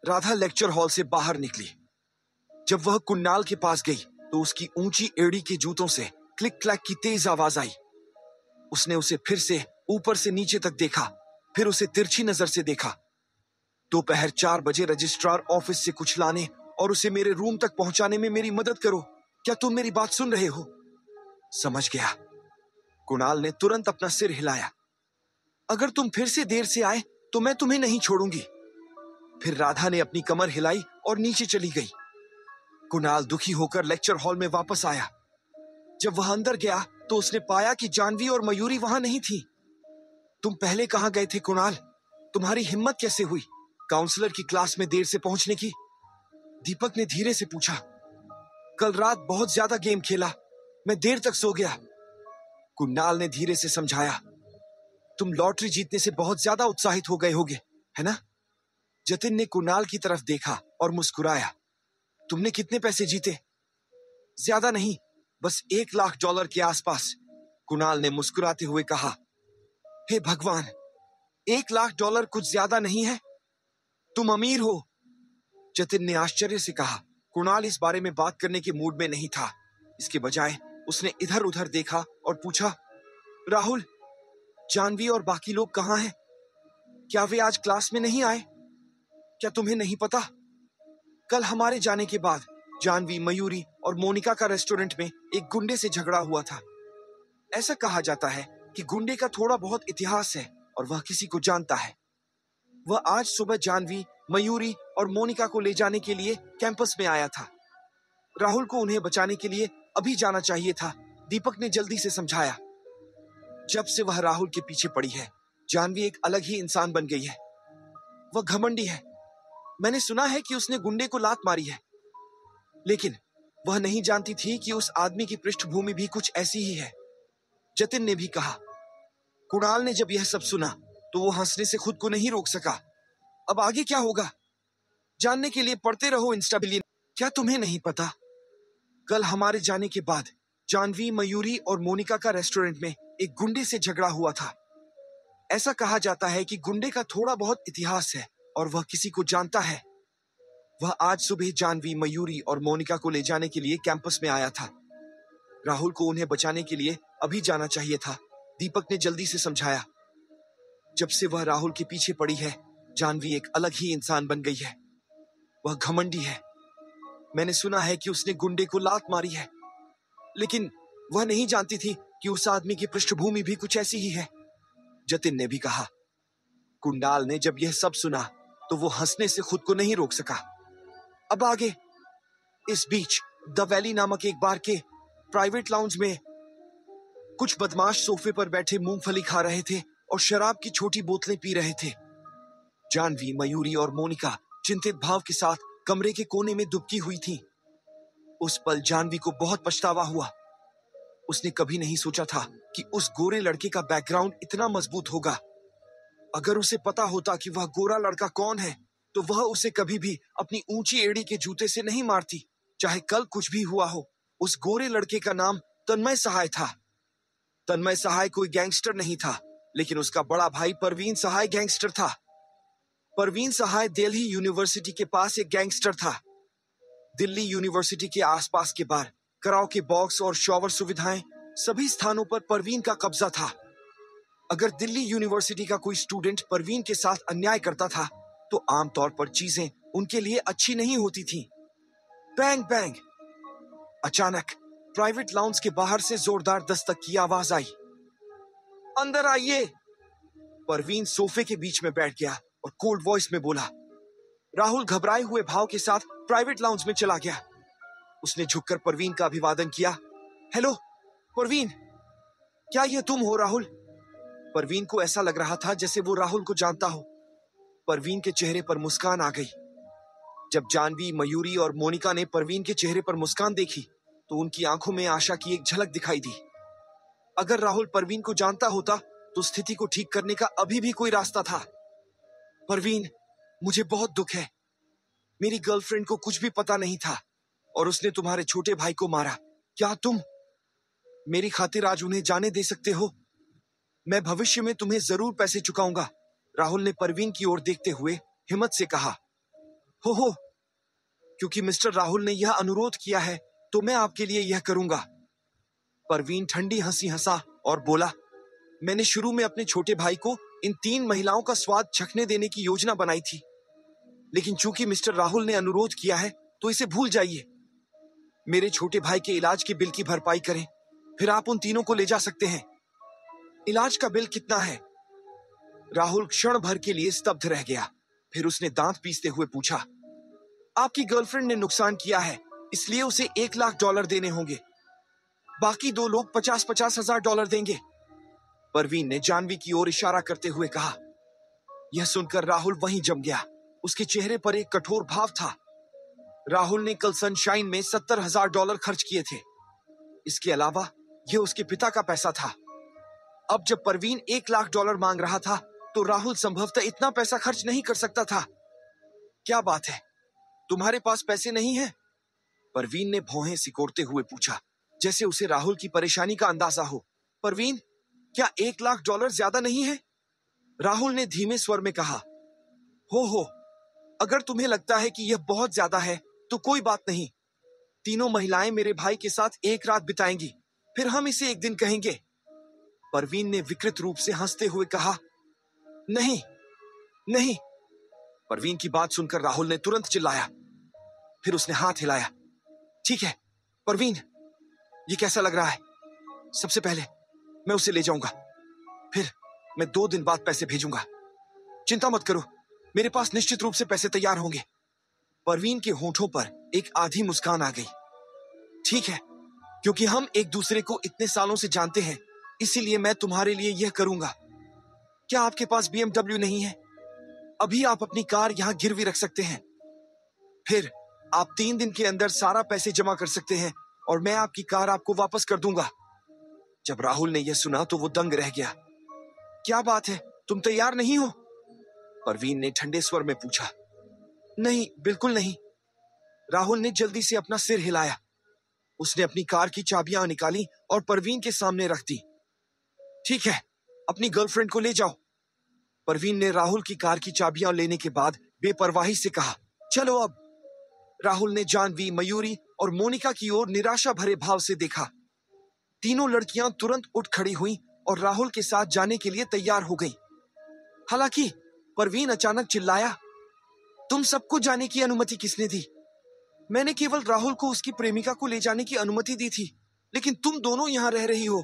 राधा लेक्चर हॉल से बाहर निकली। जब वह कुणाल के पास गई तो उसकी ऊंची एड़ी के जूतों से क्लिक क्लैक की तेज आवाज आई। उसने उसे फिर से ऊपर से नीचे तक देखा, फिर उसे तिरछी नजर से देखा। दोपहर 4 बजे रजिस्ट्रार ऑफिस से कुछ लाने और उसे मेरे रूम तक पहुंचाने में मेरी मदद करो। क्या तुम मेरी बात सुन रहे हो? समझ गया। कुणाल ने तुरंत अपना सिर हिलाया। अगर तुम फिर से देर से आए तो मैं तुम्हें नहीं छोड़ूंगी। फिर राधा ने अपनी कमर हिलाई और नीचे चली गई। कुणाल दुखी होकर लेक्चर हॉल में वापस आया। जब वह अंदर गया तो उसने पाया कि जानवी और मयूरी वहां नहीं थी। तुम पहले कहां गए थे कुणाल? तुम्हारी हिम्मत कैसे हुई काउंसलर की क्लास में देर से पहुंचने की? दीपक ने धीरे से पूछा। कल रात बहुत ज्यादा गेम खेला, मैं देर तक सो गया। कुणाल ने धीरे से समझाया। तुम लॉटरी जीतने से बहुत ज्यादा उत्साहित हो गए होगे, है ना? जतिन ने कुणाल की तरफ देखा और मुस्कुराया। तुमने कितने पैसे जीते? ज्यादा नहीं, बस $1,00,000 के आसपास, कुणाल ने मुस्कुराते हुए कहा। हे भगवान, $1,00,000 कुछ ज्यादा नहीं है? तुम अमीर हो, जतिन ने आश्चर्य से कहा। कुणाल इस बारे में बात करने के मूड में नहीं था। इसके बजाय उसने इधर उधर देखा और पूछा, राहुल, जानवी और बाकी लोग कहाँ हैं? क्या वे आज क्लास में नहीं आए? क्या तुम्हें नहीं पता? कल हमारे जाने के बाद जानवी, मयूरी और मोनिका का रेस्टोरेंट में एक गुंडे से झगड़ा हुआ था। ऐसा कहा जाता है कि गुंडे का थोड़ा बहुत इतिहास है और वह किसी को जानता है। वह आज सुबह जानवी, मयूरी और मोनिका को ले जाने के लिए कैंपस में आया था। राहुल को उन्हें बचाने के लिए अभी जाना चाहिए था, दीपक ने जल्दी से समझाया। जब से वह राहुल के पीछे पड़ी है, जानवी एक अलग ही इंसान बन गई है। वह घमंडी है। मैंने सुना है कि उसने गुंडे को लात मारी है, लेकिन वह नहीं जानती थी कि उस आदमी की पृष्ठभूमि भी कुछ ऐसी ही है, जतिन ने भी कहा। कुणाल ने जब यह सब सुना तो वो हंसने से खुद को नहीं रोक सका। अब आगे क्या होगा जानने के लिए पढ़ते रहो इंस्टाबिलियन। क्या तुम्हें नहीं पता, कल हमारे जाने के बाद जानवी, मयूरी और मोनिका का रेस्टोरेंट में एक गुंडे से झगड़ा हुआ था। ऐसा कहा जाता है कि गुंडे का थोड़ा बहुत इतिहास है और वह किसी को जानता है। वह आज सुबह जानवी, मयूरी और मोनिका को ले जाने के लिए कैंपस में आया था। राहुल को उन्हें बचाने के लिए अभी जाना चाहिए था, दीपक ने जल्दी से समझाया। जब से वह राहुल के पीछे पड़ी है, जानवी एक अलग ही इंसान बन गई है। वह घमंडी है। मैंने सुना है कि उसने गुंडे को लात मारी है, लेकिन वह नहीं जानती थी कि उस आदमी की पृष्ठभूमि भी कुछ ऐसी ही है, जतिन ने भी कहा। कुणाल ने जब यह सब सुना तो वो हंसने से खुद को नहीं रोक सका। अब आगे। इस बीच द वैली नामक एक बार के प्राइवेट लाउंज में कुछ बदमाश सोफे पर बैठे मूंगफली खा रहे थे और शराब की छोटी बोतलें पी रहे थे। जानवी, मयूरी और मोनिका चिंतित भाव के साथ कमरे के कोने में दुबकी हुई थी। उस पल जानवी को बहुत पछतावा हुआ। उसने कभी नहीं सोचा था कि उस गोरे लड़के का बैकग्राउंड इतना मजबूत होगा। अगर उसे पता होता कि वह गोरा लड़का कौन है तो वह उसे कभी भी अपनी ऊंची एड़ी के जूते से नहीं मारती, चाहे कल कुछ भी हुआ हो। उस गोरे लड़के का नाम तन्मय सहाय था। तन्मय सहाय कोई गैंगस्टर नहीं था, लेकिन उसका बड़ा भाई परवीन सहाय गैंगस्टर था। परवीन सहाय दिल्ली यूनिवर्सिटी के पास एक गैंगस्टर था। दिल्ली यूनिवर्सिटी के आसपास के बार, कराओके बॉक्स और शॉवर सुविधाएं, सभी स्थानों पर परवीन का कब्जा था। अगर दिल्ली यूनिवर्सिटी का कोई स्टूडेंट परवीन के साथ अन्याय करता था तो आमतौर पर चीजें उनके लिए अच्छी नहीं होती थी। Bang bang. अचानक प्राइवेट लाउंज के बाहर से जोरदार दस्तक की आवाज आई। अंदर आइए। परवीन सोफे के बीच में बैठ गया और कोल्ड वॉइस में बोला। राहुल घबराए हुए भाव के साथ प्राइवेट लाउंज में चला गया। उसने झुककर परवीन का अभिवादन किया। हेलो परवीन, क्या यह तुम हो राहुल? परवीन को ऐसा लग रहा था जैसे वो राहुल को जानता हो। परवीन के चेहरे पर मुस्कान आ गई। जब जानवी, मयूरी और मोनिका ने परवीन के चेहरे पर मुस्कान देखी तो उनकी आंखों में आशा की एक झलक दिखाई दी। अगर राहुल परवीन को जानता होता तो स्थिति को ठीक करने का अभी भी कोई रास्ता था। परवीन, मुझे बहुत दुख है। मेरी गर्लफ्रेंड को कुछ भी पता नहीं था और उसने तुम्हारे छोटे भाई को मारा। क्या तुम मेरी खातिर आज उन्हें जाने दे सकते हो? मैं भविष्य में तुम्हें जरूर पैसे चुकाऊंगा, राहुल ने परवीन की ओर देखते हुए हिम्मत से कहा। हो, क्योंकि मिस्टर राहुल ने यह अनुरोध किया है तो मैं आपके लिए यह करूंगा। परवीन ठंडी हंसी हंसा और बोला, मैंने शुरू में अपने छोटे भाई को इन 3 महिलाओं का स्वाद चखने देने की योजना बनाई थी, लेकिन चूंकि मिस्टर राहुल ने अनुरोध किया है तो इसे भूल जाइए। मेरे छोटे भाई के इलाज के बिल की भरपाई करें, फिर आप उन तीनों को ले जा सकते हैं। इलाज का बिल कितना है? राहुल क्षण भर के लिए स्तब्ध रह गया, फिर उसने दांत पीसते हुए पूछा, आपकी गर्लफ्रेंड ने नुकसान किया है, इसलिए उसे $1,00,000 देने होंगे। बाकी 2 लोग 50-50 हजार डॉलर देंगे। परवीन ने जानवी की ओर इशारा करते हुए कहा। यह सुनकर राहुल वहीं जम गया। उसके चेहरे पर एक कठोर भाव था। राहुल ने कल सनशाइन में $70,000 खर्च किए थे। इसके अलावा यह उसके पिता का पैसा था। अब जब परवीन $1,00,000 मांग रहा था तो राहुल संभवतः इतना पैसा खर्च नहीं कर सकता था। क्या बात है, तुम्हारे पास पैसे नहीं हैं? परवीन ने भौहें सिकोड़ते हुए पूछा, जैसे उसे राहुल की परेशानी का अंदाजा हो। परवीन, क्या $1,00,000 ज्यादा नहीं है? राहुल ने धीमे स्वर में कहा। हो, अगर तुम्हें लगता है कि यह बहुत ज्यादा है तो कोई बात नहीं। तीनों महिलाएं मेरे भाई के साथ एक रात बिताएंगी, फिर हम इसे एक दिन कहेंगे। परवीन ने विकृत रूप से हंसते हुए कहा। नहीं नहीं। परवीन की बात सुनकर राहुल ने तुरंत चिल्लाया, फिर उसने हाथ हिलाया। ठीक है परवीन, ये कैसा लग रहा है? सबसे पहले मैं उसे ले जाऊंगा, फिर मैं 2 दिन बाद पैसे भेजूंगा। चिंता मत करो, मेरे पास निश्चित रूप से पैसे तैयार होंगे। परवीन के होंठों पर एक आधी मुस्कान आ गई। ठीक है, क्योंकि हम एक दूसरे को इतने सालों से जानते हैं, इसीलिए मैं तुम्हारे लिए यह करूंगा। क्या आपके पास BMW नहीं है? अभी आप अपनी कार यहां गिरवी रख सकते हैं, फिर आप 3 दिन के अंदर सारा पैसे जमा कर सकते हैं और मैं आपकी कार आपको वापस कर दूंगा। जब राहुल ने यह सुना तो वो दंग रह गया। क्या बात है, तुम तैयार नहीं हो? परवीन ने ठंडे स्वर में पूछा। नहीं, बिल्कुल नहीं। राहुल ने जल्दी से अपना सिर हिलाया। उसने अपनी कार की चाबियां निकाली और परवीन के सामने रख दी। ठीक है, अपनी गर्लफ्रेंड को ले जाओ। परवीन ने राहुल की कार की चाबियां लेने के बाद बेपरवाही से कहा, चलो अब। राहुल ने जानवी, मयूरी और मोनिका की ओर निराशा भरे भाव से देखा। तीनों लड़कियां तुरंत उठ खड़ी हुईं और राहुल के साथ जाने के लिए तैयार हो गईं। हालांकि परवीन अचानक चिल्लाया, तुम सबको जाने की अनुमति किसने दी? मैंने केवल राहुल को उसकी प्रेमिका को ले जाने की अनुमति दी थी, लेकिन तुम दोनों यहां रह रही हो।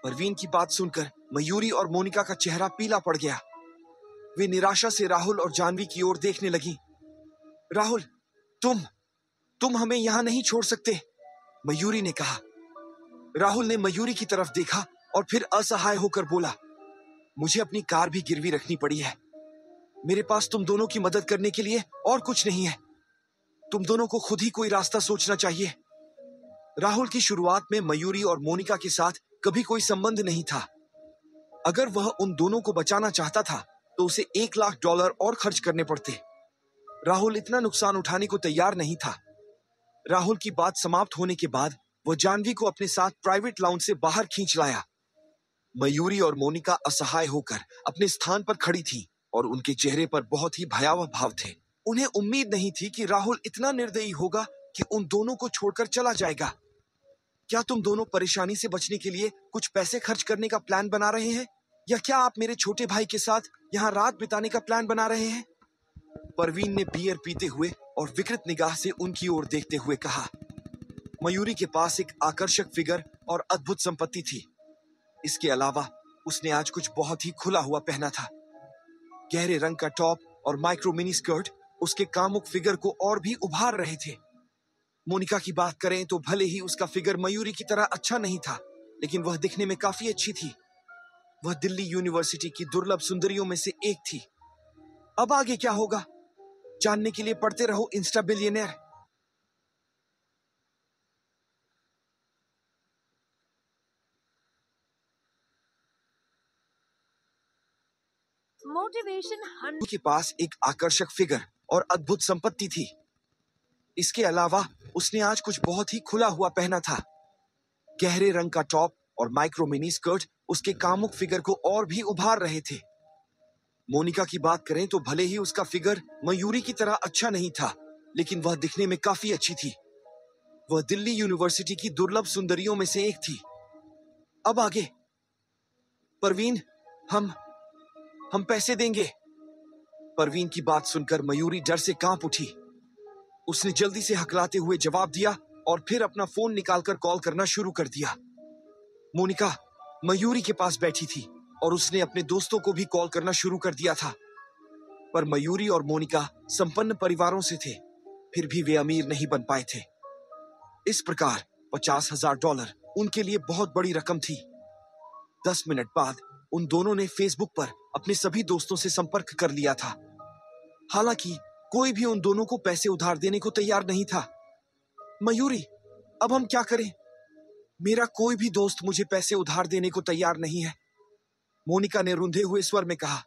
परवीन की बात सुनकर मयूरी और मोनिका का चेहरा पीला पड़ गया। वे निराशा से राहुल और जानवी की ओर देखने लगी। राहुल, तुम हमें यहां नहीं छोड़ सकते, मयूरी ने कहा। राहुल ने मयूरी की तरफ देखा और फिर असहाय होकर बोला, मुझे अपनी कार भी गिरवी रखनी पड़ी है। मेरे पास तुम दोनों की मदद करने के लिए और कुछ नहीं है। तुम दोनों को खुद ही कोई रास्ता सोचना चाहिए। राहुल की शुरुआत में मयूरी और मोनिका के साथ कभी कोई संबंध नहीं था। अगर वह उन दोनों को बचाना चाहता था तो उसे $1,00,000 और खर्च करने पड़ते। राहुल इतना नुकसान उठाने को तैयार नहीं था। राहुल की बात समाप्त होने के बाद वह जानवी को अपने साथ प्राइवेट लाउंज से बाहर खींच लाया। मयूरी और मोनिका असहाय होकर अपने स्थान पर खड़ी थी और उनके चेहरे पर बहुत ही भयावह भाव थे। उन्हें उम्मीद नहीं थी कि राहुल इतना निर्दयी होगा कि उन दोनों को छोड़कर चला जाएगा। क्या तुम दोनों परेशानी से बचने के लिए कुछ पैसे खर्च करने का प्लान बना रहे हैं, या क्या आप मेरे छोटे भाई के साथ यहाँ रात बिताने का प्लान बना रहे हैं? परवीन ने बियर पीते हुए और विकृत निगाह से उनकी ओर देखते हुए कहा। मयूरी के पास एक आकर्षक फिगर और अद्भुत संपत्ति थी। इसके अलावा उसने आज कुछ बहुत ही खुला हुआ पहना था। गहरे रंग का टॉप और माइक्रो मिनी स्कर्ट उसके कामुक फिगर को और भी उभार रहे थे। मोनिका की बात करें तो भले ही उसका फिगर मयूरी की तरह अच्छा नहीं था, लेकिन वह दिखने में काफी अच्छी थी। वह दिल्ली यूनिवर्सिटी की दुर्लभ सुंदरियों में से एक थी। अब आगे क्या होगा, जानने के लिए पढ़ते रहो इंस्टा बिलियनेयर। मोटिवेशन के पास एक आकर्षक फिगर और अद्भुत संपत्ति थी। इसके अलावा उसने आज कुछ बहुत ही खुला हुआ पहना था। गहरे रंग का टॉप और माइक्रो मिनी स्कर्ट उसके कामुक फिगर को और भी उभार रहे थे। मोनिका की बात करें तो भले ही उसका फिगर मयूरी की तरह अच्छा नहीं था, लेकिन वह दिखने में काफी अच्छी थी। वह दिल्ली यूनिवर्सिटी की दुर्लभ सुंदरियों में से एक थी। अब आगे परवीन, हम पैसे देंगे। परवीन की बात सुनकर मयूरी डर से कांप उठी। उसने जल्दी से हकलाते हुए जवाब दिया और फिर अपना फोन निकालकर कॉल करना शुरू कर दिया। मोनिका मयूरी के पास बैठी थी और उसने अपने दोस्तों को भी कॉल करना शुरू कर दिया था। पर मयूरी और मोनिका संपन्न परिवारों से थे, फिर भी वे अमीर नहीं बन पाए थे। इस प्रकार $50,000 उनके लिए बहुत बड़ी रकम थी। 10 मिनट बाद उन दोनों ने फेसबुक पर अपने सभी दोस्तों से संपर्क कर लिया था। हालांकि कोई भी उन दोनों को पैसे उधार देने को तैयार नहीं था। मयूरी, अब हम क्या करें? मेरा कोई भी दोस्त मुझे पैसे उधार देने को तैयार नहीं है, मोनिका ने रुंधे हुए स्वर में कहा।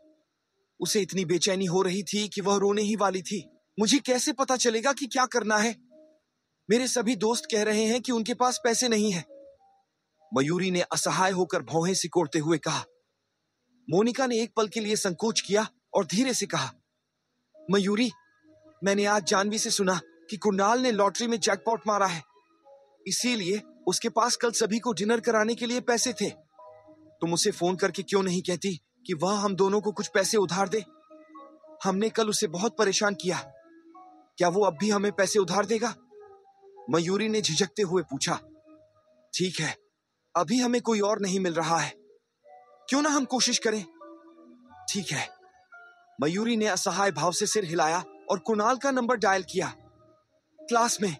उसे इतनी बेचैनी हो रही थी कि वह रोने ही वाली थी। मुझे कैसे पता चलेगा कि क्या करना है? मेरे सभी दोस्त कह रहे हैं कि उनके पास पैसे नहीं है, मयूरी ने असहाय होकर भौहें सिकोड़ते हुए कहा। मोनिका ने एक पल के लिए संकोच किया और धीरे से कहा, मयूरी, मैंने आज जानवी से सुना कि कुणाल ने लॉटरी में जैकपॉट मारा है, इसीलिए उसके पास कल सभी को डिनर कराने के लिए पैसे थे। तुम उसे फोन करके क्यों नहीं कहती कि वह हम दोनों को कुछ पैसे उधार दे? हमने कल उसे बहुत परेशान किया, क्या वो अब भी हमें पैसे उधार देगा? मयूरी ने झिझकते हुए पूछा। ठीक है, अभी हमें कोई और नहीं मिल रहा है, क्यों ना हम कोशिश करें? ठीक है। मयूरी ने असहाय भाव से सिर हिलाया और कुणाल का नंबर डायल किया। क्लास में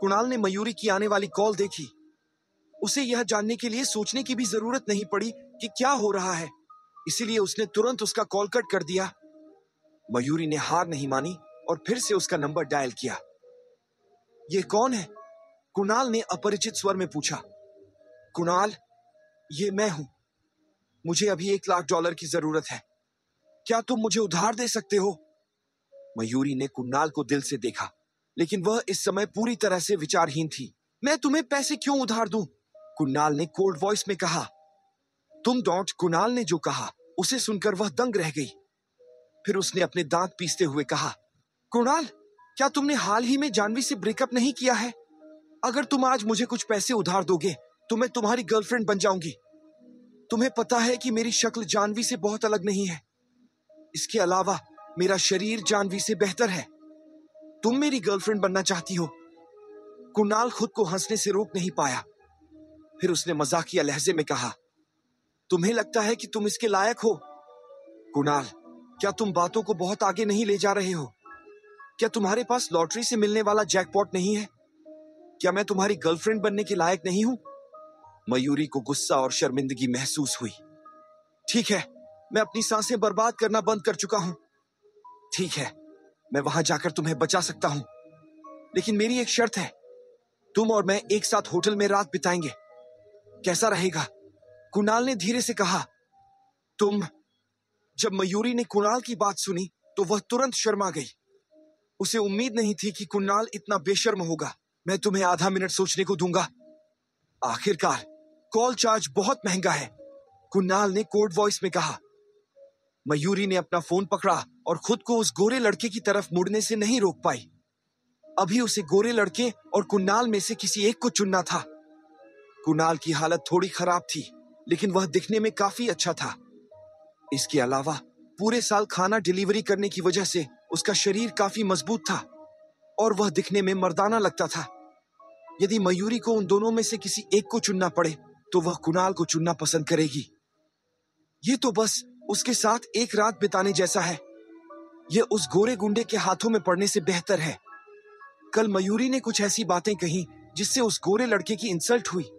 कुणाल ने मयूरी की आने वाली कॉल देखी। उसे यह जानने के लिए सोचने की भी जरूरत नहीं पड़ी कि क्या हो रहा है, इसीलिए उसने तुरंत उसका कॉल कट कर दिया। मयूरी ने हार नहीं मानी और फिर से उसका नंबर डायल किया। ये कौन है? कुणाल ने अपरिचित स्वर में पूछा। कुणाल, ये मैं हूं। मुझे अभी $1,00,000 की जरूरत है, क्या तुम मुझे उधार दे सकते हो? मयूरी ने कुणाल को दिल से देखा, लेकिन वह इस समय पूरी तरह से विचारहीन थी। मैं तुम्हें पैसे क्यों उधार दूं? कुणाल ने कोल्ड वॉइस में कहा। तुम डॉट कुणाल ने जो कहा उसे सुनकर वह दंग रह गई। फिर उसने अपने दांत पीसते हुए कहा, कुणाल, क्या तुमने हाल ही में जानवी से ब्रेकअप नहीं किया है? अगर तुम आज मुझे कुछ पैसे उधार दोगे तो मैं तुम्हारी गर्लफ्रेंड बन जाऊंगी। तुम्हें पता है कि मेरी शक्ल जानवी से बहुत अलग नहीं है, इसके अलावा मेरा शरीर जानवी से बेहतर है। तुम मेरी गर्लफ्रेंड बनना चाहती हो? कुणाल खुद को हंसने से रोक नहीं पाया। फिर उसने मजाकिया लहजे में कहा, तुम्हें लगता है कि तुम इसके लायक हो? कुणाल, क्या तुम बातों को बहुत आगे नहीं ले जा रहे हो? क्या तुम्हारे पास लॉटरी से मिलने वाला जैकपॉट नहीं है? क्या मैं तुम्हारी गर्लफ्रेंड बनने के लायक नहीं हूं? मयूरी को गुस्सा और शर्मिंदगी महसूस हुई। ठीक है, मैं अपनी सांसें बर्बाद करना बंद कर चुका हूं। ठीक है, मैं वहां जाकर तुम्हें बचा सकता हूं, लेकिन मेरी एक शर्त है, तुम और मैं एक साथ होटल में रात बिताएंगे, कैसा रहेगा? कुणाल ने धीरे से कहा। जब मयूरी ने कुणाल की बात सुनी तो वह तुरंत शर्मा गई। उसे उम्मीद नहीं थी कि कुणाल इतना बेशर्म होगा। मैं तुम्हें आधा मिनट सोचने को दूंगा। आखिरकार कॉल चार्ज बहुत महंगा है, कुणाल ने कोड वॉइस में कहा। मयूरी ने अपना फोन पकड़ा और खुद को उस गोरे लड़के की तरफ मुड़ने से नहीं रोक पाई। अभी उसे गोरे लड़के और कुणाल में से किसी एक को चुनना था। कुणाल की हालत थोड़ी खराब थी, लेकिन वह दिखने में काफी अच्छा था। इसके अलावा पूरे साल खाना डिलीवरी करने की वजह से उसका शरीर काफी मजबूत था और वह दिखने में मर्दाना लगता था। यदि मयूरी को उन दोनों में से किसी एक को चुनना पड़े तो वह कुणाल को चुनना पसंद करेगी। ये तो बस उसके साथ एक रात बिताने जैसा है। यह उस गोरे गुंडे के हाथों में पड़ने से बेहतर है। कल मयूरी ने कुछ ऐसी बातें कही जिससे उस गोरे लड़के की इंसल्ट हुई।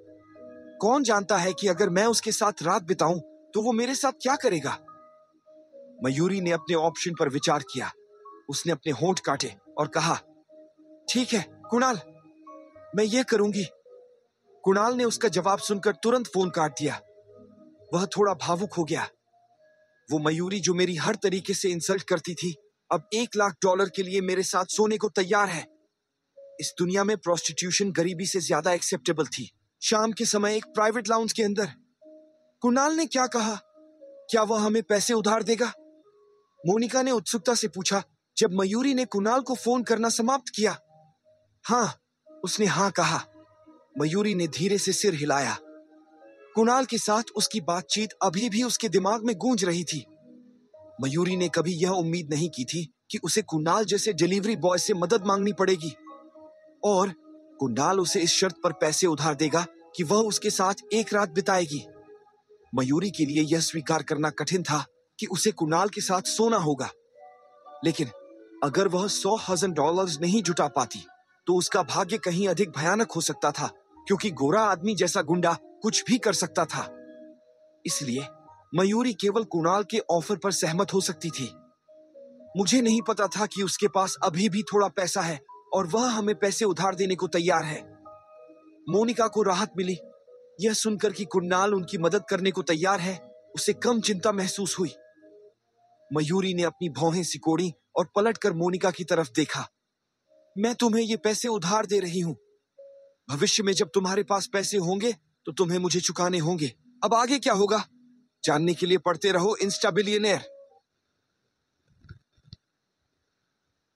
कौन जानता है कि अगर मैं उसके साथ रात बिताऊं तो वो मेरे साथ क्या करेगा? मयूरी ने अपने ऑप्शन पर विचार किया। उसने अपने होंठ काटे और कहा, ठीक है कुणाल, मैं ये करूंगी। कुणाल ने उसका जवाब सुनकर तुरंत फोन काट दिया। वह थोड़ा भावुक हो गया। वो मयूरी जो मेरी हर तरीके से इंसल्ट करती थी, अब $1,00,000 के लिए मेरे साथ सोने को तैयार है। इस दुनिया में प्रोस्टिट्यूशन गरीबी से ज्यादा एक्सेप्टेबल थी। शाम के समय एक प्राइवेट लाउंज के अंदर। कुणाल ने क्या कहा? क्या वह हमें पैसे उधार देगा? मोनिका ने उत्सुकता से पूछा जब मयूरी ने कुणाल को फोन करना समाप्त किया। हाँ, उसने हाँ कहा। मयूरी ने धीरे से सिर हिलाया। कुणाल के साथ उसकी बातचीत अभी भी उसके दिमाग में गूंज रही थी। मयूरी ने कभी यह उम्मीद नहीं की थी कि उसे कुणाल जैसे डिलीवरी बॉय से मदद मांगनी पड़ेगी और कुणाल उसे इस शर्त पर पैसे उधार देगा कि वह उसके साथ एक रात बिताएगी। मयूरी के लिए यह स्वीकार करना कठिन था कि उसे कुणाल के साथ सोना होगा, लेकिन अगर वह $100,000 नहीं जुटा पाती तो उसका भाग्य कहीं अधिक भयानक हो सकता था, क्योंकि गोरा आदमी जैसा गुंडा कुछ भी कर सकता था। इसलिए मयूरी केवल कुणाल के ऑफर पर सहमत हो सकती थी। मुझे नहीं पता था कि उसके पास अभी भी थोड़ा पैसा है और वह हमें पैसे उधार देने को तैयार है। मोनिका को राहत मिली। यह सुनकर कि कुणाल उनकी मदद करने को तैयार है, उसे कम चिंता महसूस हुई। मयूरी ने अपनी भौहें सिकोड़ी और पलटकर मोनिका की तरफ देखा। मैं तुम्हें ये पैसे उधार दे रही हूं। भविष्य में जब तुम्हारे पास पैसे होंगे तो तुम्हें मुझे चुकाने होंगे। अब आगे क्या होगा जानने के लिए पढ़ते रहो इंस्टा बिलियनेयर।